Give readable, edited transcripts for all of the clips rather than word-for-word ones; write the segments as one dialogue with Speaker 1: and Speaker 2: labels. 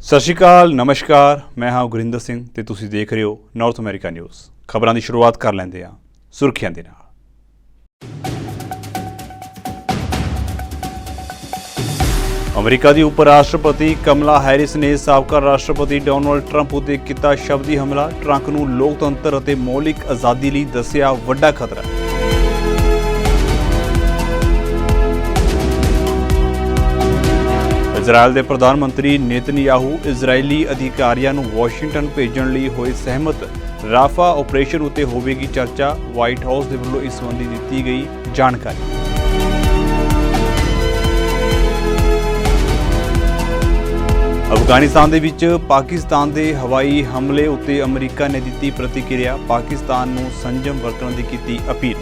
Speaker 1: ਸਤਿ ਸ਼੍ਰੀ ਅਕਾਲ, ਨਮਸਕਾਰ। मैं हाँ गुरिंदर सिंह ਤੇ ਤੁਸੀਂ ਦੇਖ ਰਹੇ ਹੋ ਨਾਰਥ ਅਮਰੀਕਾ ਨਿਊਜ਼। ਖਬਰਾਂ ਦੀ ਸ਼ੁਰੂਆਤ ਕਰ ਲੈਂਦੇ ਹਾਂ ਸੁਰਖੀਆਂ ਦੇ ਨਾਲ। ਅਮਰੀਕਾ ਦੀ ਉਪ ਰਾਸ਼ਟਰਪਤੀ ਕਮਲਾ ਹੈਰਿਸ ਨੇ ਸਾਬਕਾ ਰਾਸ਼ਟਰਪਤੀ ਡੋਨਾਲਡ ਟਰੰਪ ਉੱਤੇ ਕੀਤਾ ਸ਼ਬਦੀ ਹਮਲਾ। ਟਰੰਪ ਨੂੰ ਲੋਕਤੰਤਰ ਅਤੇ ਮੌਲਿਕ ਆਜ਼ਾਦੀ ਲਈ ਦੱਸਿਆ ਵੱਡਾ ਖਤਰਾ। इजराइल के प्रधानमंत्री नेतन्याहू इजरायली अधिकारियों को वाशिंगटन भेजण लई होए सहमत। राफा ऑपरेशन उत्ते होवेगी चर्चा। वाइट हाउस के वल्लों इस संबंधी दी गई जानकारी। अफगानिस्तान दे विच पाकिस्तान के हवाई हमले उत्ते अमरीका ने दी प्रतिक्रिया। पाकिस्तान नूं संजम वरतण की कीती अपील।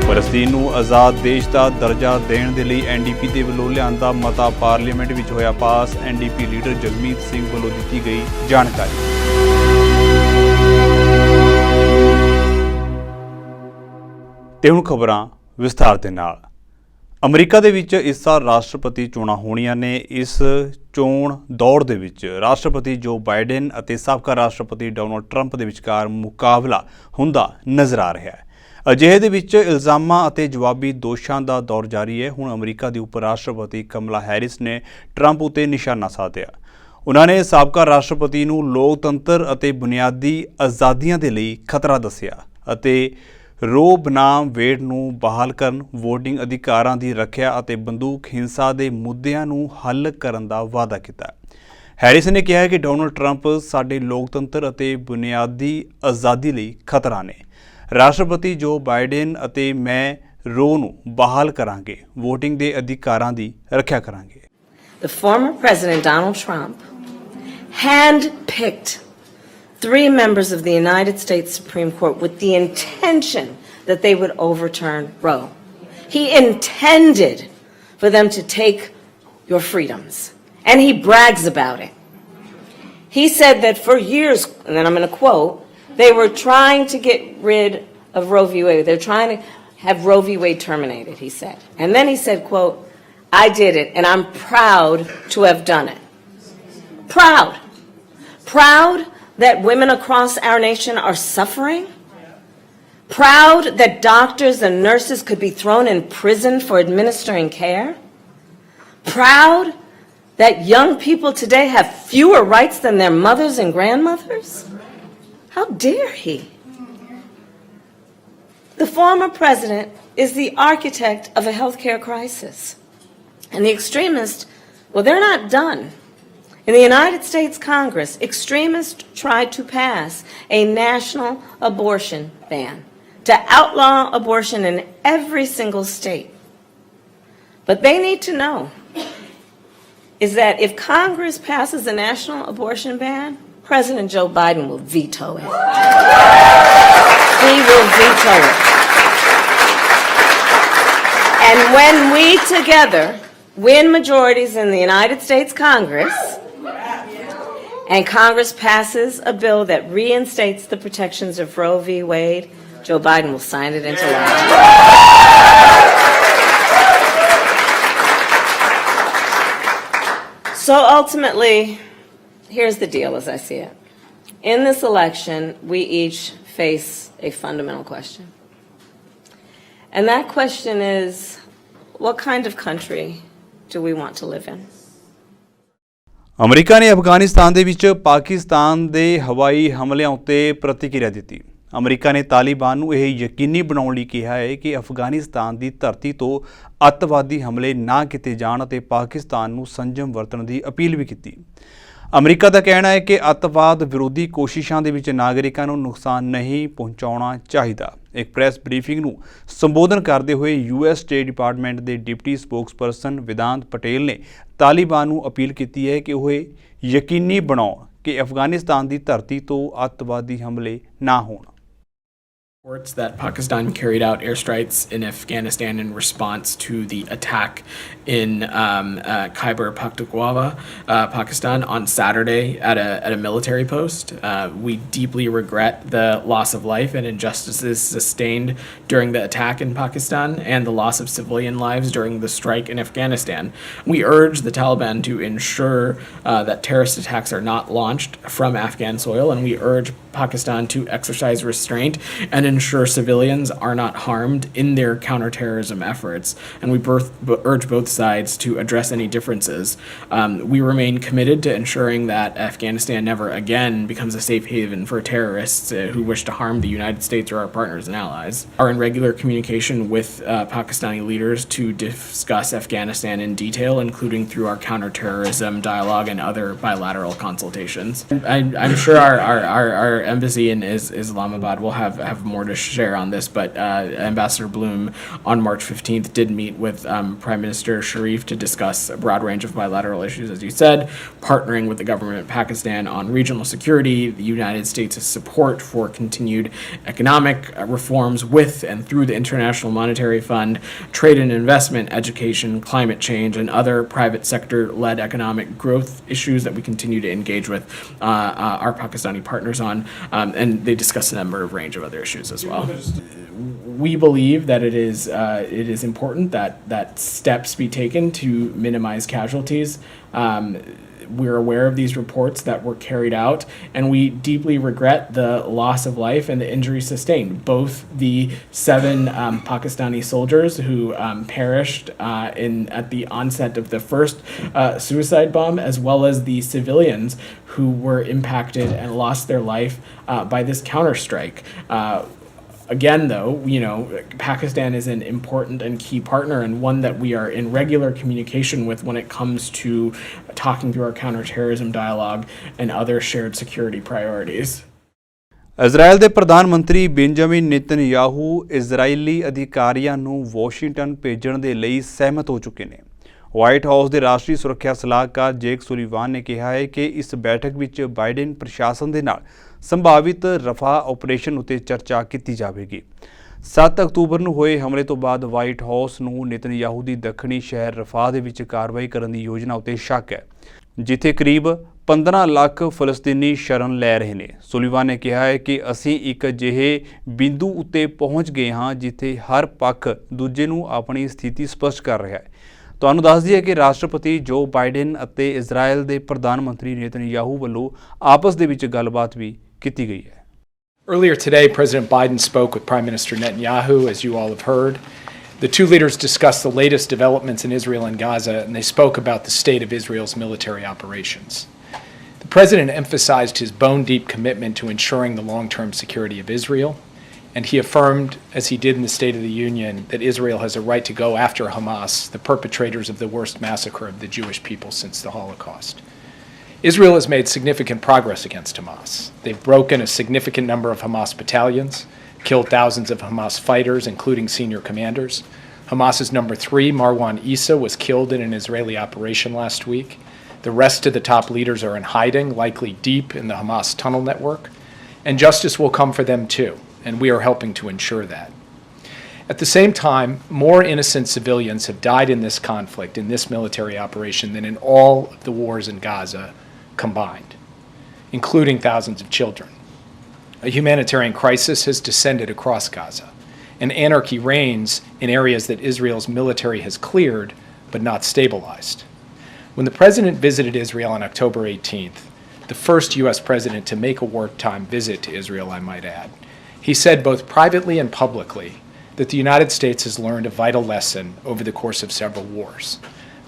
Speaker 1: फलस्तीन नूं आज़ाद देश का दर्जा देण दे लई NDP दे वल्लों लिआंदा मता पार्लीमेंट विच होया पास। NDP लीडर जगमीत सिंह वल्लों दित्ती गई जानकारी। ते हुण खबरां विस्तार दे नाल। अमरीका दे विच इस साल राष्ट्रपति चोणां होणीਆਂ ने। इस चोण दौड़ दे विच राष्ट्रपति जो बाइडन ਅਤੇ ਸਾਬਕਾ ਰਾਸ਼ਟਰਪਤੀ ਡੋਨਾਲਡ ਟਰੰਪ ਦੇ ਵਿਚਕਾਰ ਮੁਕਾਬਲਾ ਹੁੰਦਾ ਨਜ਼ਰ ਆ ਰਿਹਾ ਹੈ। ਅਜਿਹੇ ਦੇ ਵਿੱਚ ਇਲਜ਼ਾਮਾਂ ਅਤੇ ਜਵਾਬੀ ਦੋਸ਼ਾਂ ਦਾ ਦੌਰ ਜਾਰੀ ਹੈ। ਹੁਣ ਅਮਰੀਕਾ ਦੀ ਉਪ ਰਾਸ਼ਟਰਪਤੀ ਕਮਲਾ ਹੈਰਿਸ ਨੇ ਟਰੰਪ ਉੱਤੇ ਨਿਸ਼ਾਨਾ ਸਾਧਿਆ। ਉਹਨਾਂ ਨੇ ਸਾਬਕਾ ਰਾਸ਼ਟਰਪਤੀ ਨੂੰ ਲੋਕਤੰਤਰ ਅਤੇ ਬੁਨਿਆਦੀ ਆਜ਼ਾਦੀਆਂ ਦੇ ਲਈ ਖਤਰਾ ਦੱਸਿਆ ਅਤੇ ਰੋ ਬਨਾਮ ਵੇਡ ਨੂੰ ਬਹਾਲ ਕਰਨ, ਵੋਟਿੰਗ ਅਧਿਕਾਰਾਂ ਦੀ ਰੱਖਿਆ ਅਤੇ ਬੰਦੂਕ ਹਿੰਸਾ ਦੇ ਮੁੱਦਿਆਂ ਨੂੰ ਹੱਲ ਕਰਨ ਦਾ ਵਾਅਦਾ ਕੀਤਾ। ਹੈਰਿਸ ਨੇ ਕਿਹਾ ਕਿ ਡੋਨਾਲਡ ਟਰੰਪ ਸਾਡੇ ਲੋਕਤੰਤਰ ਅਤੇ ਬੁਨਿਆਦੀ ਆਜ਼ਾਦੀ ਲਈ ਖਤਰਾ ਨੇ। ਰਾਸ਼ਟਰਪਤੀ ਜੋ ਬਾਈਡਨ ਅਤੇ ਮੈਂ ਰੋ ਨੂੰ ਬਹਾਲ ਕਰਾਂਗੇ, ਵੋਟਿੰਗ ਦੇ ਅਧਿਕਾਰਾਂ ਦੀ ਰੱਖਿਆ ਕਰਾਂਗੇ।
Speaker 2: The former President Donald Trump handpicked 3 members of the United States Supreme Court with the intention that they would overturn Roe. He intended for them to take your freedoms, and he brags about it. He said that for years, and then I'm going to quote, they were trying to get rid of Roe v. Wade. They're trying to have Roe v. Wade terminated, he said. And then he said, quote, I did it, and I'm proud to have done it. Proud. Proud that women across our nation are suffering. Proud that doctors and nurses could be thrown in prison for administering care. Proud that young people today have fewer rights than their mothers and grandmothers. How dare he? The former president is the architect of a healthcare crisis. And the extremists, well, they're not done. In the United States Congress, extremists tried to pass a national abortion ban to outlaw abortion in every single state. But they need to know is that if Congress passes a national abortion ban, President Joe Biden will veto it. He will veto it. And when we together win majorities in the United States Congress, and Congress passes a bill that reinstates the protections of Roe v. Wade, Joe Biden will sign it into law. So ultimately, here's the deal as I see it. In this election, we each face a fundamental question. And that question is, what kind of country do we want to live in?
Speaker 1: America ਨੇ ਅਫਗਾਨਿਸਤਾਨ ਦੇ ਵਿੱਚ ਪਾਕਿਸਤਾਨ ਦੇ ਹਵਾਈ ਹਮਲਿਆਂ ਉੱਤੇ ਪ੍ਰਤੀਕਿਰਿਆ ਦਿੱਤੀ। America ਨੇ ਤਾਲਿਬਾਨ ਨੂੰ ਇਹ ਯਕੀਨੀ ਬਣਾਉਣ ਲਈ ਕਿਹਾ ਹੈ ਕਿ ਅਫਗਾਨਿਸਤਾਨ ਦੀ ਧਰਤੀ ਤੋਂ ਅੱਤਵਾਦੀ ਹਮਲੇ ਨਾ ਕੀਤੇ ਜਾਣ ਅਤੇ ਪਾਕਿਸਤਾਨ ਨੂੰ ਸੰਜਮ ਵਰਤਣ ਦੀ ਅਪੀਲ ਵੀ ਕੀਤੀ। ਅਮਰੀਕਾ ਦਾ ਕਹਿਣਾ ਹੈ ਕਿ ਅੱਤਵਾਦ ਵਿਰੋਧੀ ਕੋਸ਼ਿਸ਼ਾਂ ਦੇ ਵਿੱਚ ਨਾਗਰਿਕਾਂ ਨੂੰ ਨੁਕਸਾਨ ਨਹੀਂ ਪਹੁੰਚਾਉਣਾ ਚਾਹੀਦਾ। ਇੱਕ ਪ੍ਰੈਸ ਬਰੀਫਿੰਗ ਨੂੰ ਸੰਬੋਧਨ ਕਰਦੇ ਹੋਏ US ਸਟੇਟ ਡਿਪਾਰਟਮੈਂਟ ਦੇ ਡਿਪਟੀ ਸਪੋਕਸਪਰਸਨ ਵਿਦਾਂਤ ਪਟੇਲ ਨੇ ਤਾਲਿਬਾਨ ਨੂੰ ਅਪੀਲ ਕੀਤੀ ਹੈ ਕਿ ਉਹ ਯਕੀਨੀ ਬਣਾਉਣ ਕਿ ਅਫਗਾਨਿਸਤਾਨ ਦੀ ਧਰਤੀ ਤੋਂ ਅੱਤਵਾਦੀ ਹਮਲੇ ਨਾ ਹੋਣ।
Speaker 3: Reports that Pakistan carried out airstrikes in Afghanistan in response to the attack in Khyber Pakhtunkhwa, Pakistan, on Saturday at a military post. We deeply regret the loss of life and injustices sustained during the attack in Pakistan and the loss of civilian lives during the strike in Afghanistan. We urge the Taliban to ensure that terrorist attacks are not launched from Afghan soil, and we urge Pakistan to exercise restraint and ensure civilians are not harmed in their counterterrorism efforts. And we urge both sides to address any differences. We remain committed to ensuring that Afghanistan never again becomes a safe haven for terrorists who wish to harm the United States or our partners and allies. We are in regular communication with Pakistani leaders to discuss Afghanistan in detail, including through our counterterrorism dialogue and other bilateral consultations. I'm sure our embassy in Islamabad will have more to share on this, but Ambassador Bloom on March 15th did meet with Prime Minister Sharif to discuss a broad range of bilateral issues, as you said, partnering with the government of Pakistan on regional security, the United States' support for continued economic reforms with and through the International Monetary Fund, trade and investment, education, climate change, and other private sector-led economic growth issues that we continue to engage with our Pakistani partners on. And they discuss a number of range of other issues as well. We believe that it is important that steps be taken to minimize casualties. We're aware of these reports that were carried out, and we deeply regret the loss of life and the injuries sustained. Both the 7 Pakistani soldiers who perished at the onset of the first suicide bomb, as well as the civilians who were impacted and lost their life by this counterstrike. Again, though, Pakistan is an important and key partner, and one that we are in regular communication with when it comes to talking through our counterterrorism dialogue and other shared security priorities.
Speaker 1: Israel ਦੇ ਪ੍ਰਧਾਨ ਮੰਤਰੀ Benjamin Netanyahu ਇਜ਼ਰਾਈਲੀ ਅਧਿਕਾਰੀਆਂ ਨੂੰ Washington ਭੇਜਣ ਦੇ ਲਈ ਸਹਿਮਤ ਹੋ ਚੁੱਕੇ ਨੇ। ਵਾਈਟ ਹਾਊਸ ਦੇ ਰਾਸ਼ਟਰੀ ਸੁਰੱਖਿਆ ਸਲਾਹਕਾਰ ਜੇਕ ਸੁਲੀਵਾਨ ਨੇ ਕਿਹਾ ਹੈ ਕਿ ਇਸ ਬੈਠਕ ਵਿੱਚ ਬਾਈਡਨ ਪ੍ਰਸ਼ਾਸਨ ਦੇ ਨਾਲ ਸੰਭਾਵਿਤ ਰਫਾ ਆਪਰੇਸ਼ਨ ਉੱਤੇ ਚਰਚਾ ਕੀਤੀ ਜਾਵੇਗੀ। 7 ਅਕਤੂਬਰ ਨੂੰ ਹੋਏ ਹਮਲੇ ਤੋਂ ਬਾਅਦ ਵਾਈਟ ਹਾਊਸ ਨੂੰ ਨੇਤਨਯਾਹੂ ਦੀ ਦੱਖਣੀ ਸ਼ਹਿਰ ਰਫਾ ਦੇ ਵਿੱਚ ਕਾਰਵਾਈ ਕਰਨ ਦੀ ਯੋਜਨਾ ਉੱਤੇ ਸ਼ੱਕ ਹੈ, ਜਿੱਥੇ ਕਰੀਬ 15 ਲੱਖ ਫਲਸਤੀਨੀ ਸ਼ਰਨ ਲੈ ਰਹੇ ਨੇ। ਸੁਲੀਵਾਨ ਨੇ ਕਿਹਾ ਹੈ ਕਿ ਅਸੀਂ ਇੱਕ ਅਜਿਹੇ ਬਿੰਦੂ ਉੱਤੇ ਪਹੁੰਚ ਗਏ ਹਾਂ ਜਿੱਥੇ ਹਰ ਪੱਖ ਦੂਜੇ ਨੂੰ ਆਪਣੀ ਸਥਿਤੀ ਸਪਸ਼ਟ ਕਰ ਰਿਹਾ ਹੈ। ਤੁਹਾਨੂੰ ਦੱਸ ਦਈਏ ਕਿ ਰਾਸ਼ਟਰਪਤੀ ਜੋ ਬਾਈਡਨ ਅਤੇ ਇਜ਼ਰਾਈਲ ਦੇ ਪ੍ਰਧਾਨ ਮੰਤਰੀ ਨੇਤਨਯਾਹੂ ਵੱਲੋਂ ਆਪਸ ਦੇ ਵਿੱਚ ਗੱਲਬਾਤ ਵੀ ਕੀਤੀ ਗਈ ਹੈ।
Speaker 4: Earlier today, President Biden spoke with Prime Minister Netanyahu, as you all have heard. The two leaders discussed the latest developments in Israel and Gaza, and they spoke about the state of Israel's military operations. The president emphasized his bone-deep commitment to ensuring the long-term security of Israel, and he affirmed, as he did in the State of the Union, that Israel has a right to go after Hamas, the perpetrators of the worst massacre of the Jewish people since the Holocaust. Israel has made significant progress against Hamas. They've broken a significant number of Hamas battalions, killed thousands of Hamas fighters, including senior commanders. Hamas's number 3, Marwan Issa, was killed in an Israeli operation last week. The rest of the top leaders are in hiding, likely deep in the Hamas tunnel network. And justice will come for them too, and we are helping to ensure that. At the same time, more innocent civilians have died in this conflict, in this military operation, than in all of the wars in Gaza combined, including thousands of children. A humanitarian crisis has descended across Gaza, and anarchy reigns in areas that Israel's military has cleared but not stabilized. When the president visited Israel on October 18th, the first U.S. president to make a wartime visit to Israel, I might add, he said both privately and publicly that the United States has learned a vital lesson over the course of several wars.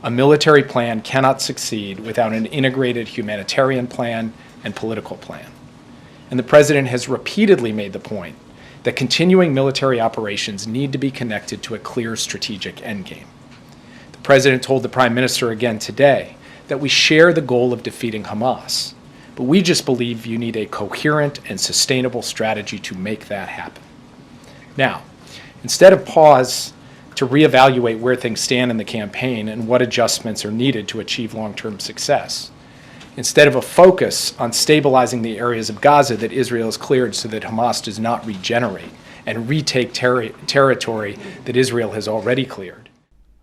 Speaker 4: A military plan cannot succeed without an integrated humanitarian plan and political plan. And the president has repeatedly made the point that continuing military operations need to be connected to a clear strategic endgame. The president told the prime minister again today that we share the goal of defeating Hamas, but we just believe you need a coherent and sustainable strategy to make that happen. Now, instead of pause to reevaluate where things stand in the campaign and what adjustments are needed to achieve long-term success, instead of a focus on stabilizing the areas of Gaza that Israel has cleared so that Hamas does not regenerate and retake territory that Israel has already cleared.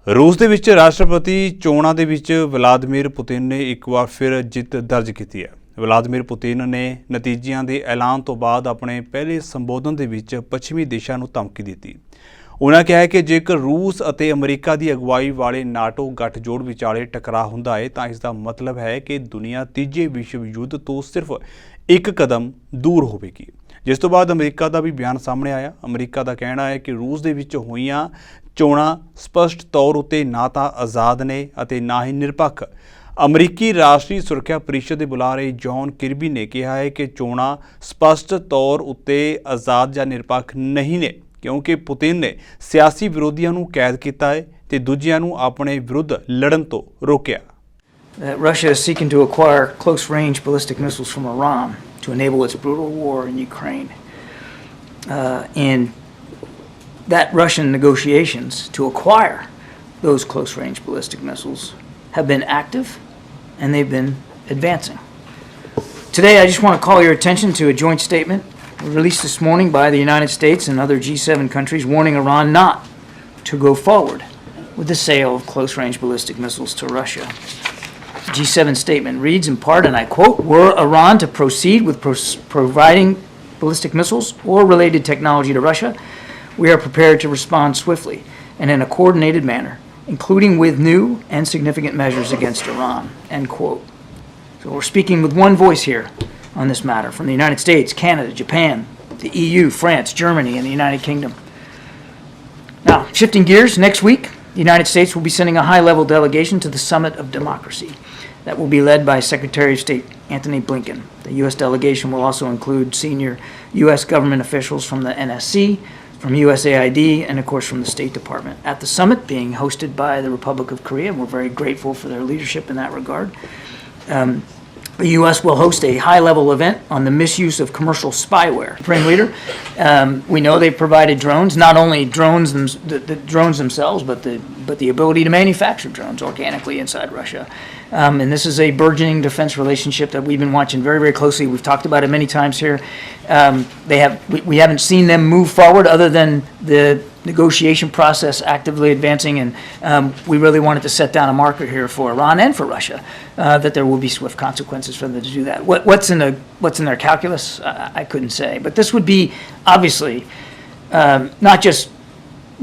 Speaker 1: ਰੂਸ ਦੇ ਵਿੱਚ ਰਾਸ਼ਟਰਪਤੀ ਚੋਣਾਂ ਦੇ ਵਿੱਚ Vladimir Putin ਨੇ ਇੱਕ ਵਾਰ ਫਿਰ ਜਿੱਤ ਦਰਜ ਕੀਤੀ ਹੈ। ਵਲਾਦੀਮੀਰ ਪੁਤਿਨ ਨੇ ਨਤੀਜਿਆਂ ਦੇ ਐਲਾਨ ਤੋਂ ਬਾਅਦ ਆਪਣੇ ਪਹਿਲੇ ਸੰਬੋਧਨ ਦੇ ਵਿੱਚ ਪੱਛਮੀ ਦੇਸ਼ਾਂ ਨੂੰ ਧਮਕੀ ਦਿੱਤੀ। ਉਹਨਾਂ ਕਿਹਾ ਕਿ ਜੇਕਰ ਰੂਸ ਅਤੇ ਅਮਰੀਕਾ ਦੀ ਅਗਵਾਈ ਵਾਲੇ ਨਾਟੋ ਗੱਠਜੋੜ ਵਿਚਾਲੇ ਟਕਰਾਅ ਹੁੰਦਾ ਹੈ ਤਾਂ ਇਸ ਦਾ ਮਤਲਬ ਹੈ ਕਿ ਦੁਨੀਆ ਤੀਜੇ ਵਿਸ਼ਵ ਯੁੱਧ ਤੋਂ ਸਿਰਫ ਇੱਕ ਕਦਮ ਦੂਰ ਹੋਵੇਗੀ। ਜਿਸ ਤੋਂ ਬਾਅਦ ਅਮਰੀਕਾ ਦਾ ਵੀ ਬਿਆਨ ਸਾਹਮਣੇ ਆਇਆ। ਅਮਰੀਕਾ ਦਾ ਕਹਿਣਾ ਹੈ ਕਿ ਰੂਸ ਦੇ ਵਿੱਚ ਹੋਈਆਂ ਚੋਣਾਂ ਸਪਸ਼ਟ ਤੌਰ ਉੱਤੇ ਨਾ ਤਾਂ ਆਜ਼ਾਦ ਨੇ ਅਤੇ ਨਾ ਹੀ ਨਿਰਪੱਖ। ਅਮਰੀਕੀ ਰਾਸ਼ਟਰੀ ਸੁਰੱਖਿਆ ਪਰਿਸ਼ਦ ਦੇ ਬੁਲਾਰੇ ਜੌਨ ਕਿਰਬੀ ਨੇ ਕਿਹਾ ਹੈ ਕਿ ਚੋਣਾਂ ਸਪਸ਼ਟ ਤੌਰ ਉੱਤੇ ਆਜ਼ਾਦ ਜਾਂ ਨਿਰਪੱਖ ਨਹੀਂ ਨੇ ਕਿਉਂਕਿ ਪੁਤਿਨ ਨੇ ਸਿਆਸੀ ਵਿਰੋਧੀਆਂ ਨੂੰ ਕੈਦ ਕੀਤਾ ਹੈ ਤੇ ਦੂਜਿਆਂ ਨੂੰ ਆਪਣੇ ਵਿਰੁੱਧ ਲੜਨ ਤੋਂ ਰੋਕਿਆ।
Speaker 5: Russia is seeking to acquire close-range ballistic missiles from Iran to enable its brutal war in Ukraine. And that Russian negotiations to acquire those close-range ballistic missiles have been active and they've been advancing. Today, I just want to call your attention to a joint statement released this morning by the United States and other G7 countries warning Iran not to go forward with the sale of close-range ballistic missiles to Russia. G7 statement reads in part, and I quote, "Were Iran to proceed with providing ballistic missiles or related technology to Russia, we are prepared to respond swiftly and in a coordinated manner, including with new and significant measures against Iran," end quote. So we're speaking with one voice here on this matter from the United States, Canada, Japan, the EU, France, Germany, and the United Kingdom. Now, shifting gears, next week, the United States will be sending a high-level delegation to the Summit of Democracy that will be led by Secretary of State Antony Blinken. The U.S. delegation will also include senior U.S. government officials from the NSC, from USAID, and of course from the State Department. At the summit being hosted by the Republic of Korea, we're very grateful for their leadership in that regard. The U.S. will host a high-level event on the misuse of commercial spyware. Supreme Leader, we know they've provided drones, not only drones, the drones themselves, but the ability to manufacture drones organically inside Russia. And this is a burgeoning defense relationship that we've been watching very, very closely. We've talked about it many times here. We haven't seen them move forward other than the negotiation process actively advancing, and we really wanted to set down a marker here for Iran and for Russia that there will be swift consequences for them to do that. What's in their calculus? I couldn't say, but this would be obviously not just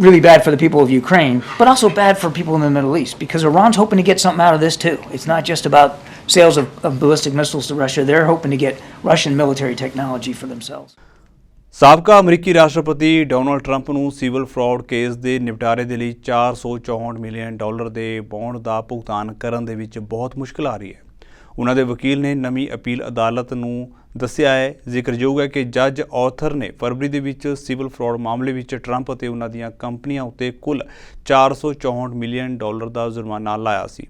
Speaker 5: really bad for the people of Ukraine, but also bad for people in the Middle East, because Iran's hoping to get something out of this too. It's not just about sales of ballistic missiles to Russia. They're hoping to get Russian military technology for themselves.
Speaker 1: ਸਾਬਕਾ ਅਮਰੀਕੀ ਰਾਸ਼ਟਰਪਤੀ Donald Trump ਨੂੰ civil fraud case ਦੇ ਨਿਪਟਾਰੇ ਦੇ ਲਈ $464 million ਦੇ bond ਦਾ ਭੁਗਤਾਨ ਕਰਨ ਦੇ ਵਿੱਚ ਬਹੁਤ ਮੁਸ਼ਕਲ ਆ ਰਹੀ ਹੈ। ਉਹਨਾਂ ਦੇ ਵਕੀਲ ਨੇ ਨਵੀਂ ਅਪੀਲ ਅਦਾਲਤ ਨੂੰ ਦੱਸਿਆ ਹੈ। ਜ਼ਿਕਰਯੋਗ ਹੈ ਕਿ ਜੱਜ ਆਰਥਰ ਨੇ ਫਰਵਰੀ ਦੇ ਵਿੱਚ ਸਿਵਲ ਫਰਾਡ ਮਾਮਲੇ ਵਿੱਚ ਟਰੰਪ ਅਤੇ ਉਹਨਾਂ ਦੀਆਂ ਕੰਪਨੀਆਂ ਉੱਤੇ ਕੁੱਲ $464 ਮਿਲੀਅਨ ਦਾ ਜੁਰਮਾਨਾ ਲਾਇਆ ਸੀ।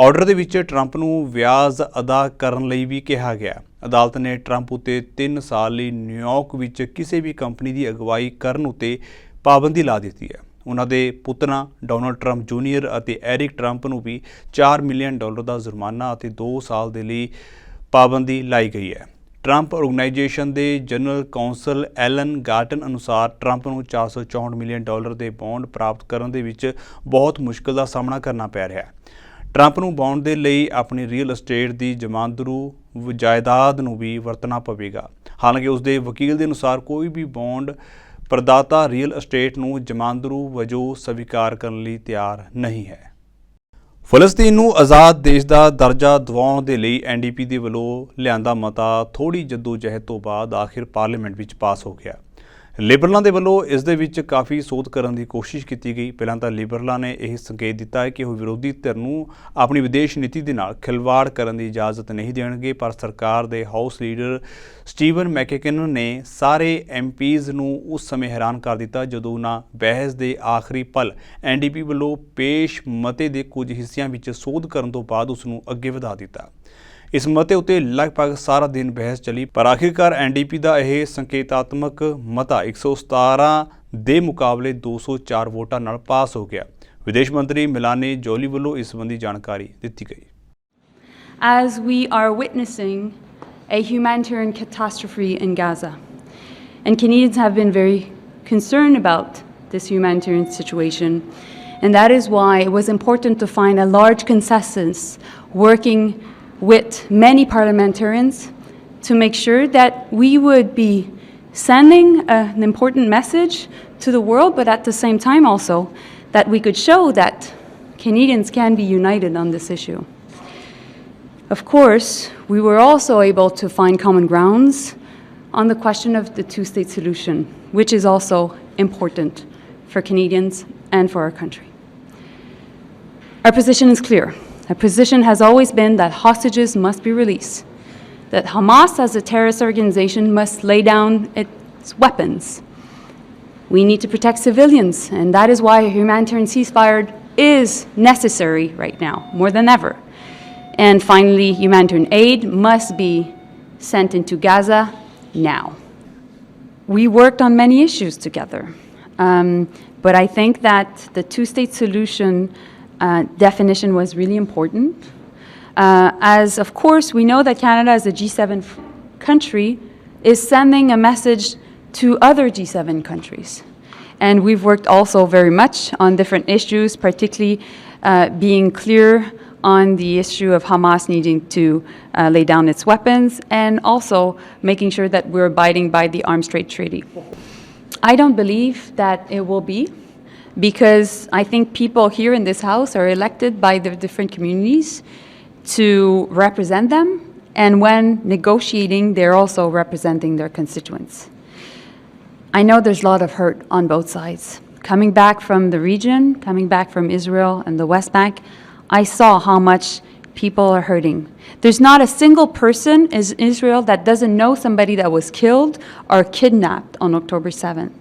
Speaker 1: ਆਰਡਰ ਦੇ ਵਿੱਚ ਟਰੰਪ ਨੂੰ ਵਿਆਜ ਅਦਾ ਕਰਨ ਲਈ ਵੀ ਕਿਹਾ ਗਿਆ। ਅਦਾਲਤ ਨੇ ਟਰੰਪ ਉੱਤੇ 3 ਸਾਲ ਲਈ ਨਿਊਯਾਰਕ ਵਿੱਚ ਕਿਸੇ ਵੀ ਕੰਪਨੀ ਦੀ ਅਗਵਾਈ ਕਰਨ ਉੱਤੇ ਪਾਬੰਦੀ ਲਾ ਦਿੱਤੀ ਹੈ। ਉਹਨਾਂ ਦੇ ਪੁੱਤਰਾਂ ਡੋਨਾਲਡ ਟਰੰਪ ਜੂਨੀਅਰ ਅਤੇ ਐਰਿਕ ਟਰੰਪ ਨੂੰ ਵੀ $4 ਮਿਲੀਅਨ ਦਾ ਜੁਰਮਾਨਾ ਅਤੇ 2 ਸਾਲ ਦੇ ਲਈ ਪਾਬੰਦੀ ਲਾਈ ਗਈ ਹੈ। ਟਰੰਪ ਆਰਗੇਨਾਈਜੇਸ਼ਨ ਦੇ ਜਨਰਲ ਕਾਉਂਸਲ ਐਲਨ ਗਾਰਟਨ ਅਨੁਸਾਰ ਟਰੰਪ ਨੂੰ $464 ਮਿਲੀਅਨ ਦੇ ਬੌਂਡ ਪ੍ਰਾਪਤ ਕਰਨ ਦੇ ਵਿੱਚ ਬਹੁਤ ਮੁਸ਼ਕਲ ਦਾ ਸਾਹਮਣਾ ਕਰਨਾ ਪੈ ਰਿਹਾ ਹੈ। ਟਰੰਪ ਨੂੰ ਬੌਂਡ ਦੇ ਲਈ ਆਪਣੀ ਰੀਅਲ ਅਸਟੇਟ ਦੀ ਜ਼ਮਾਨਤਰੂ ਜਾਇਦਾਦ ਨੂੰ ਵੀ ਵਰਤਣਾ ਪਵੇਗਾ। ਹਾਲਾਂਕਿ ਉਸਦੇ ਵਕੀਲ ਦੇ ਅਨੁਸਾਰ ਕੋਈ ਵੀ ਬੌਂਡ ਪ੍ਰਦਾਤਾ ਰੀਅਲ ਅਸਟੇਟ ਨੂੰ ਜ਼ਮਾਨਤਰੂ ਵਜੋਂ ਸਵੀਕਾਰ ਕਰਨ ਲਈ ਤਿਆਰ ਨਹੀਂ ਹੈ। ਫਲਸਤੀਨ ਨੂੰ ਆਜ਼ਾਦ ਦੇਸ਼ ਦਾ ਦਰਜਾ ਦਿਵਾਉਣ ਦੇ ਲਈ ਐਨਡੀਪੀ ਦੇ ਵੱਲੋਂ ਲਿਆਂਦਾ ਮਤਾ ਥੋੜ੍ਹੀ ਜੱਦੋ-ਜਹਿਦ ਤੋਂ ਬਾਅਦ ਆਖਿਰ ਪਾਰਲੀਮੈਂਟ ਵਿੱਚ ਪਾਸ ਹੋ ਗਿਆ। ਲਿਬਰਲਾਂ ਦੇ ਵੱਲੋਂ ਇਸ ਦੇ ਵਿੱਚ ਕਾਫੀ ਸੋਧ ਕਰਨ ਦੀ ਕੋਸ਼ਿਸ਼ ਕੀਤੀ ਗਈ। ਪਹਿਲਾਂ ਤਾਂ ਲਿਬਰਲਾਂ ਨੇ ਇਹ ਸੰਕੇਤ ਦਿੱਤਾ ਹੈ ਕਿ ਉਹ ਵਿਰੋਧੀ ਧਿਰ ਨੂੰ ਆਪਣੀ ਵਿਦੇਸ਼ ਨੀਤੀ ਦੇ ਨਾਲ ਖਿਲਵਾੜ ਕਰਨ ਦੀ ਇਜਾਜ਼ਤ ਨਹੀਂ ਦੇਣਗੇ, ਪਰ ਸਰਕਾਰ ਦੇ ਹਾਊਸ ਲੀਡਰ ਸਟੀਵਨ ਮੈਕਕੇਨਨ ਨੇ ਸਾਰੇ ਐਮਪੀਜ਼ ਨੂੰ ਉਸ ਸਮੇਂ ਹੈਰਾਨ ਕਰ ਦਿੱਤਾ ਜਦੋਂ ਉਹਨਾਂ ਬਹਿਸ ਦੇ ਆਖਰੀ ਪਲ ਐਨਡੀਪੀ ਵੱਲੋਂ ਪੇਸ਼ ਮਤੇ ਦੇ ਕੁਝ ਹਿੱਸਿਆਂ ਵਿੱਚ ਸੋਧ ਕਰਨ ਤੋਂ ਬਾਅਦ ਉਸ ਨੂੰ ਅੱਗੇ ਵਧਾ ਦਿੱਤਾ। ਇਸ ਮਤੇ ਉੱਤੇ ਲਗਭਗ ਸਾਰਾ ਦਿਨ ਬਹਿਸ ਚੱਲੀ, ਪਰ ਆਖਿਰਕਾਰ ਐਨਡੀਪੀ ਦਾ ਇਹ ਸੰਕੇਤਾਤਮਕ ਮਤਾ 117 ਦੇ ਮੁਕਾਬਲੇ 204 ਵੋਟਾਂ ਨਾਲ ਪਾਸ ਹੋ ਗਿਆ। ਵਿਦੇਸ਼ ਮੰਤਰੀ ਮਿਲਾਨੀ ਜੋਲੀ ਵੱਲੋਂ ਇਸ ਸੰਬੰਧੀ ਜਾਣਕਾਰੀ ਦਿੱਤੀ ਗਈ।
Speaker 6: As we are witnessing a humanitarian catastrophe in Gaza, and Canadians have been very concerned about this humanitarian situation. And that is why it was important to find a large consensus working with many parliamentarians to make sure that we would be sending an important message to the world, but at the same time also that we could show that Canadians can be united on this issue. Of course, we were also able to find common grounds on the question of the two-state solution, which is also important for Canadians and for our country. Our position is clear. Our position has always been that hostages must be released, that Hamas as a terrorist organization must lay down its weapons. We need to protect civilians, and that is why a humanitarian ceasefire is necessary right now, more than ever. And finally, humanitarian aid must be sent into Gaza now. We worked on many issues together, but I think that the two-state solution definition was really important. As, of course, we know that Canada as a G7 country is sending a message to other G7 countries. And we've worked also very much on different issues, particularly being clear on the issue of Hamas needing to lay down its weapons, and also making sure that we're abiding by the Arms Trade Treaty. I don't believe that it will be, because I think people here in this House are elected by the different communities to represent them, and when negotiating, they're also representing their constituents. I know there's a lot of hurt on both sides. Coming back from the region, coming back from Israel and the West Bank, I saw how much people are hurting. There's not a single person in Israel that doesn't know somebody that was killed or kidnapped on October 7th.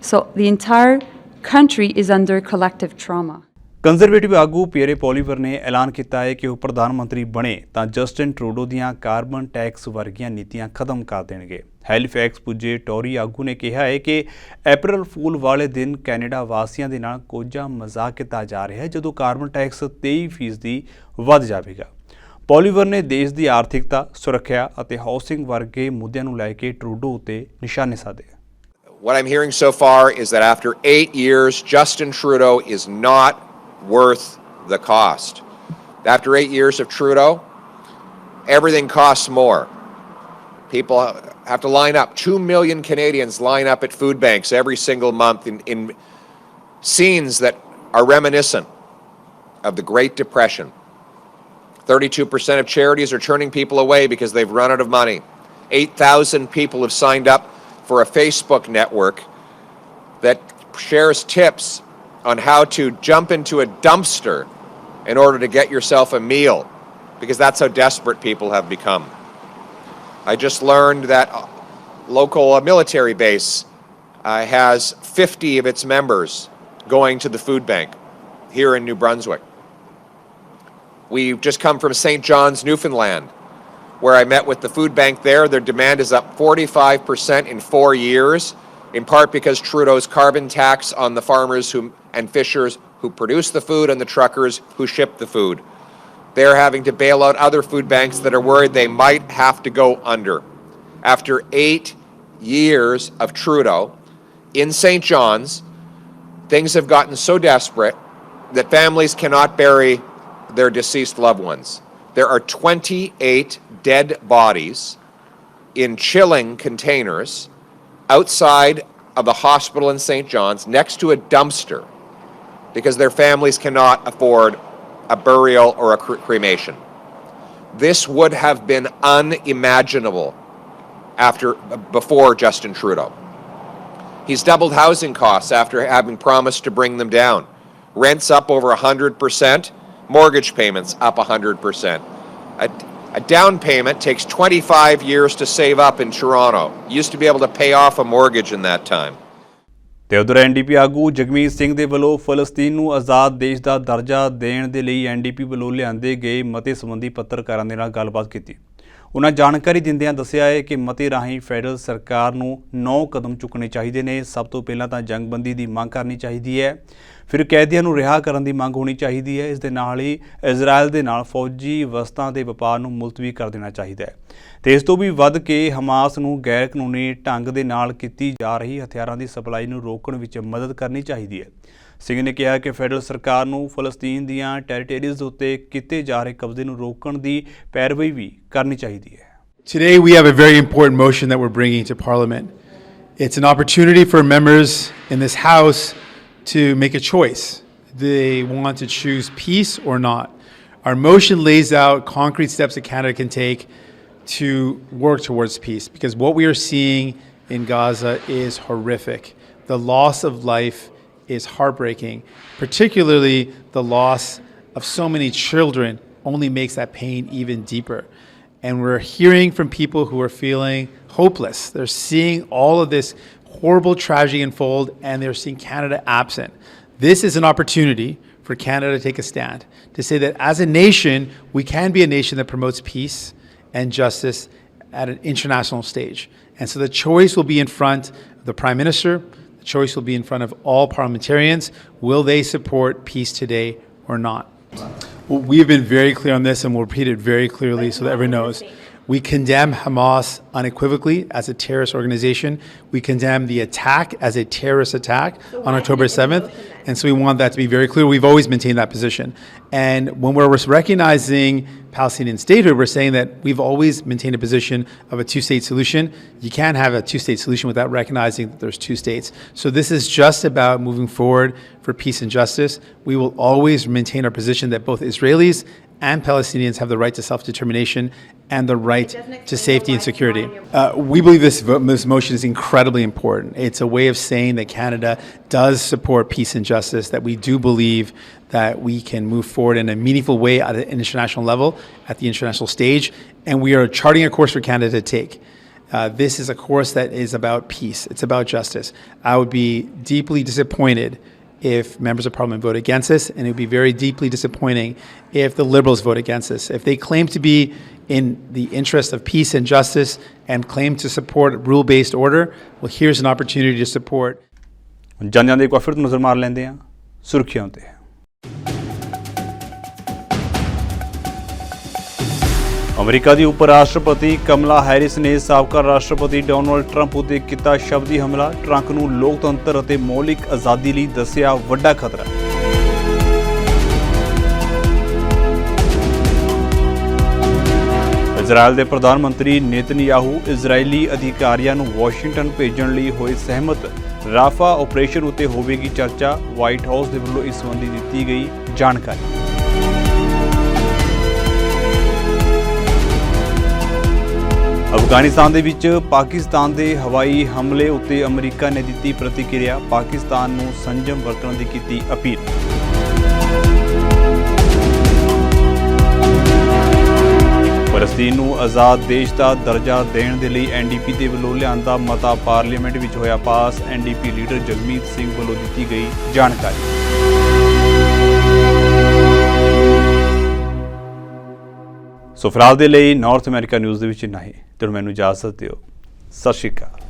Speaker 6: So the entire country is under collective trauma.
Speaker 1: Conservative ਆਗੂ Pierre Poilievre ਨੇ ਐਲਾਨ ਕੀਤਾ ਹੈ ਕਿ ਉਹ ਪ੍ਰਧਾਨ ਮੰਤਰੀ ਬਣੇ ਤਾਂ ਜਸਟਿਨ ਟਰੂਡੋ ਦੀਆਂ ਕਾਰਬਨ ਟੈਕਸ ਵਰਗੀਆਂ ਨੀਤੀਆਂ ਖਤਮ ਕਰ ਦੇਣਗੇ। ਹੈਲੀਫੈਕਸ ਪੁੱਜੇ ਟੋਰੀ ਆਗੂ ਨੇ ਕਿਹਾ ਹੈ ਕਿ ਅਪ੍ਰੈਲ ਫੂਲ ਵਾਲੇ ਦਿਨ ਕੈਨੇਡਾ ਵਾਸੀਆਂ ਦੇ ਨਾਲ ਕੋਝਾ ਮਜ਼ਾਕ ਕੀਤਾ ਜਾ ਰਿਹਾ ਹੈ ਜਦੋਂ ਕਾਰਬਨ ਟੈਕਸ 23% ਵੱਧ ਜਾਵੇਗਾ। ਪੋਲੀਵਰ ਨੇ ਦੇਸ਼ ਦੀ ਆਰਥਿਕਤਾ, ਸੁਰੱਖਿਆ ਅਤੇ ਹਾਊਸਿੰਗ ਵਰਗੇ ਮੁੱਦਿਆਂ ਨੂੰ ਲੈ ਕੇ ਟਰੂਡੋ ਉੱਤੇ ਨਿਸ਼ਾਨੇ ਸਾਧੇ।
Speaker 7: What I'm hearing so far is that after 8 years, Justin Trudeau is not worth the cost. After 8 years of Trudeau, everything costs more. People have to line up. 2 million Canadians line up at food banks every single month in scenes that are reminiscent of the Great Depression. 32% of charities are turning people away because they've run out of money. 8,000 people have signed up for a Facebook network that shares tips on how to jump into a dumpster in order to get yourself a meal, because that's how desperate people have become. I just learned that local military base has 50 of its members going to the food bank here in New Brunswick. We've just come from St. John's, Newfoundland, where I met with the food bank there. Their demand is up 45% in 4 years, in part because Trudeau's carbon tax on the farmers and fishers who produce the food and the truckers who ship the food. They're having to bail out other food banks that are worried they might have to go under. After 8 years of Trudeau in St. John's, things have gotten so desperate that families cannot bury their deceased loved ones. There are 28 dead bodies in chilling containers outside of the hospital in St. John's next to a dumpster because their families cannot afford a burial or a cremation. This would have been unimaginable before Justin Trudeau. He's doubled housing costs after having promised to bring them down. Rents up over 100%, mortgage payments up 100%. A down payment takes 25 years to save up in Toronto. Used to be able to pay off a mortgage in that time.
Speaker 1: ਤੇ ਉਧਰ NDP ਆਗੂ ਜਗਮੀਤ ਸਿੰਘ ਦੇ ਵੱਲੋਂ ਫਲਸਤੀਨ ਨੂੰ ਆਜ਼ਾਦ ਦੇਸ਼ ਦਾ ਦਰਜਾ ਦੇਣ ਦੇ ਲਈ ਐਨਡੀਪੀ ਵੱਲੋਂ ਲਿਆਂਦੇ ਗਏ ਮਤੇ ਸੰਬੰਧੀ ਪੱਤਰਕਾਰਾਂ ਦੇ ਨਾਲ ਗੱਲਬਾਤ ਕੀਤੀ। ਉਹਨਾਂ ਜਾਣਕਾਰੀ ਦਿੰਦਿਆਂ ਦੱਸਿਆ ਹੈ ਕਿ ਮਤੇ ਰਾਹੀਂ ਫੈਡਰਲ ਸਰਕਾਰ ਨੂੰ 9 ਕਦਮ ਚੁੱਕਣੇ ਚਾਹੀਦੇ ਨੇ। ਸਭ ਤੋਂ ਪਹਿਲਾਂ ਤਾਂ ਜੰਗਬੰਦੀ ਦੀ ਮੰਗ ਕਰਨੀ ਚਾਹੀਦੀ ਹੈ, ਫਿਰ ਕੈਦੀਆਂ ਨੂੰ ਰਿਹਾ ਕਰਨ ਦੀ ਮੰਗ ਹੋਣੀ ਚਾਹੀਦੀ ਹੈ। ਇਸ ਦੇ ਨਾਲ ਹੀ ਇਜ਼ਰਾਈਲ ਦੇ ਨਾਲ ਫੌਜੀ ਵਸਤਾਂ ਦੇ ਵਪਾਰ ਨੂੰ ਮੁਲਤਵੀ ਕਰ ਦੇਣਾ ਚਾਹੀਦਾ ਹੈ ਤੇ ਇਸ ਤੋਂ ਵੀ ਵੱਧ ਕੇ ਹਮਾਸ ਨੂੰ ਗੈਰ ਕਾਨੂੰਨੀ ਢੰਗ ਦੇ ਨਾਲ ਕੀਤੀ ਜਾ ਰਹੀ ਹਥਿਆਰਾਂ ਦੀ ਸਪਲਾਈ ਨੂੰ ਰੋਕਣ ਵਿੱਚ ਮਦਦ ਕਰਨੀ ਚਾਹੀਦੀ ਹੈ। ਸਿੰਘ ਨੇ ਕਿਹਾ ਕਿ ਫੈਡਰਲ ਸਰਕਾਰ ਨੂੰ ਫਲਸਤੀਨ ਦੀਆਂ ਟੈਰੀਟਰੀਜ਼ ਉੱਤੇ ਕੀਤੇ ਜਾ ਰਹੇ ਕਬਜ਼ੇ ਨੂੰ ਰੋਕਣ ਦੀ ਪੈਰਵੀ ਵੀ ਕਰਨੀ ਚਾਹੀਦੀ ਹੈ।
Speaker 8: Today we have a very important motion that we're bringing to Parliament. It's an opportunity for members in this House to make a choice. They want to choose peace or not. Our motion lays out concrete steps that Canada can take to work towards peace, because what we are seeing in Gaza is horrific. The loss of life is heartbreaking. Particularly the loss of so many children only makes that pain even deeper. And we're hearing from people who are feeling hopeless. They're seeing all of this horrible tragedy unfold, and they're seeing Canada absent. This is an opportunity for Canada to take a stand, to say that as a nation, we can be a nation that promotes peace and justice at an international stage. And so the choice will be in front of the Prime Minister. The choice will be in front of all parliamentarians. Will they support peace today or not? Well, we have been very clear on this, and we'll repeat it very clearly so that everyone knows. We condemn Hamas unequivocally as a terrorist organization. We condemn the attack as a terrorist attack on October 7th. And so we want that to be very clear. We've always maintained that position. And when we're recognizing Palestinian statehood, we're saying that we've always maintained a position of a two-state solution. You can't have a two-state solution without recognizing that there's two states. So this is just about moving forward for peace and justice. We will always maintain our position that both Israelis and Palestinians have the right to self-determination and the right to safety and security. We believe this motion is incredibly important. It's a way of saying that Canada does support peace and justice, that we do believe that we can move forward in a meaningful way at an international level, at the international stage, and we are charting a course for Canada to take. This is a course that is about peace. It's about justice. I would be deeply disappointed if members of Parliament vote against this, and it would be very deeply disappointing if the Liberals vote against this. If they claim to be in the interest of peace and justice and claim to support rule-based order, well, here's an opportunity to support.
Speaker 1: ਜਾਂਦੇ ਇੱਕ ਵਾਰ ਫਿਰ ਨਜ਼ਰ ਮਾਰ ਲੈਂਦੇ ਹਾਂ ਸੁਰਖੀਆਂ ਤੇ। America ਦੀ ਉਪ ਰਾਸ਼ਟਰਪਤੀ ਕਮਲਾ ਹੈਰਿਸ ਨੇ ਸਾਬਕਾ ਰਾਸ਼ਟਰਪਤੀ ਡੋਨਾਲਡ ਟਰੰਪ ਉੱਤੇ ਕੀਤਾ ਸ਼ਬਦੀ ਹਮਲਾ। ਟਰੰਪ ਨੂੰ ਲੋਕਤੰਤਰ ਅਤੇ ਮੌਲਿਕ ਆਜ਼ਾਦੀ ਲਈ ਦੱਸਿਆ ਵੱਡਾ ਖਤਰਾ। ਇਜ਼ਰਾਈਲ ਦੇ ਪ੍ਰਧਾਨ ਮੰਤਰੀ ਨੇਤਨਯਾਹੂ ਇਜ਼ਰਾਈਲੀ ਅਧਿਕਾਰੀਆਂ ਨੂੰ ਵਾਸ਼ਿੰਗਟਨ ਭੇਜਣ ਲਈ ਹੋਏ ਸਹਿਮਤ। ਰਾਫਾ ਆਪਰੇਸ਼ਨ ਉੱਤੇ ਹੋਵੇਗੀ ਚਰਚਾ। ਵਾਈਟ ਹਾਊਸ ਦੇ ਵੱਲੋਂ ਇਸ ਸੰਬੰਧੀ ਦਿੱਤੀ ਗਈ ਜਾਣਕਾਰੀ। ਅਫਗਾਨਿਸਤਾਨ ਦੇ ਵਿੱਚ ਪਾਕਿਸਤਾਨ ਦੇ ਹਵਾਈ ਹਮਲੇ ਉੱਤੇ ਅਮਰੀਕਾ ਨੇ ਦਿੱਤੀ ਪ੍ਰਤੀਕਿਰਿਆ। ਪਾਕਿਸਤਾਨ ਨੂੰ ਸੰਜਮ ਵਰਤਣ ਦੀ ਕੀਤੀ ਅਪੀਲ। ਫਲਸਤੀਨ ਨੂੰ ਆਜ਼ਾਦ ਦੇਸ਼ ਦਾ ਦਰਜਾ ਦੇਣ ਦੇ ਲਈ ਐਨਡੀਪੀ ਦੇ ਵੱਲੋਂ ਲਿਆਂਦਾ ਮਤਾ ਪਾਰਲੀਮੈਂਟ ਵਿੱਚ ਹੋਇਆ ਪਾਸ। ਐਨਡੀਪੀ ਲੀਡਰ ਜਗਮੀਤ ਸਿੰਘ ਵੱਲੋਂ ਦਿੱਤੀ ਗਈ ਜਾਣਕਾਰੀ। ਸੋ ਫਿਲਹਾਲ ਦੇ ਲਈ ਨਾਰਥ ਅਮਰੀਕਾ ਨਿਊਜ਼ ਦੇ ਵਿੱਚ ਇੰਨਾ ਹੀ। ਤੁਹਾਨੂੰ ਮੈਨੂੰ ਇਜਾਜ਼ਤ ਦਿਓ। ਸਤਿ ਸ਼੍ਰੀ ਅਕਾਲ।